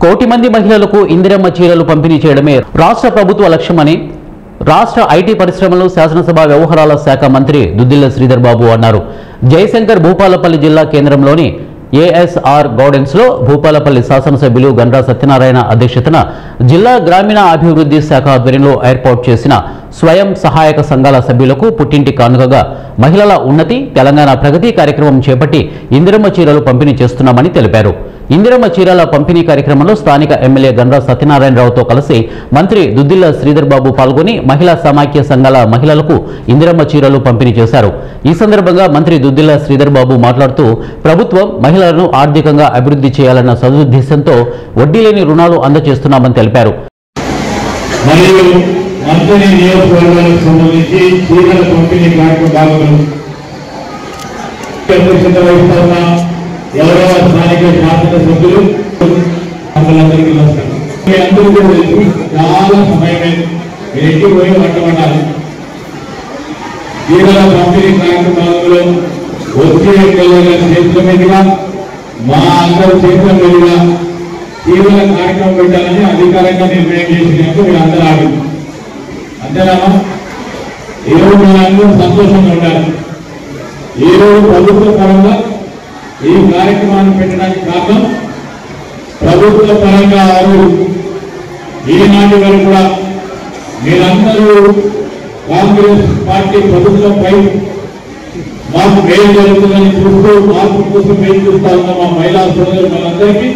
కోటి మంది మహిళలకు ఇందిరమ్మ చీరలు పంపిణీ చేయడమే రాష్ట్ర ప్రభుత్వ లక్ష్యమని రాష్ట్ర ఐటీ పరిశ్రమలు శాసనసభ వ్యవహారాల శాఖ మంత్రి దుద్దిల్ల శ్రీధర్ బాబు అన్నారు. జయశంకర్ భూపాలపల్లి జిల్లా కేంద్రంలోని ఏఎస్ఆర్ గార్డెన్స్ లో భూపాలపల్లి శాసనసభ్యులు గండ్రా సత్యనారాయణ అధ్యక్షతన జిల్లా గ్రామీణ అభివృద్ధి శాఖ ఆధ్వర్యంలో ఏర్పాటు చేసిన స్వయం సహాయక సంఘాల సభ్యులకు పుట్టింటి కానుకగా మహిళల ఉన్నతి తెలంగాణ ప్రగతి కార్యక్రమం చేపట్టి ఇందిరమ్మ చీరలు పంపిణీ చేస్తున్నామని తెలిపారు. ఇందిరమ్మ చీరల పంపిణీ కార్యక్రమంలో స్థానిక ఎమ్మెల్యే గండ్రా సత్యనారాయణరావుతో కలిసి మంత్రి దుద్దిల్ల శ్రీధర్ బాబు పాల్గొని మహిళా సమాఖ్య సంఘాల మహిళలకు ఇందిరమ్మ చీరలు పంపిణీ చేశారు. ఈ సందర్భంగా మంత్రి దుద్దిల్ల శ్రీధర్ బాబు మాట్లాడుతూ ప్రభుత్వం మహిళలను ఆర్థికంగా అభివృద్ధి చేయాలన్న సదుద్దేశంతో వడ్డీ లేని రుణాలు అందజేస్తున్నామని తెలిపారు. ఎవరో స్థానిక శాసనసభ్యులు అందరికీ నమస్కారం. చాలా సమయమే ఇంటికి పోయి వంటపడాలి. చీరల పంపిణీ కార్యక్రమాలలో వచ్చే ఎమ్మెల్యేల చేతుల మీదుగా మా అందరి చేతుల మీదుగా చీరల కార్యక్రమం పెట్టాలని అధికారంగా నిర్ణయం చేసినట్టు మీరు అందరూ ఆడు అంతేనా? ఈరోజు మీరందరూ సంతోషంగా ఉండాలి. ఈరోజు ప్రభుత్వ పరంగా ఈ కార్యక్రమాన్ని పెట్టడానికి కారణం ప్రభుత్వ పరంగా ఈనాటి వరకు కూడా మీరందరూ కాంగ్రెస్ పార్టీ ప్రభుత్వంపై మాకు మేలు జరుగుతుందని చూస్తూ మార్పు కోసం మేలు చూస్తా ఉన్న మా మహిళా సోదరులందరికీ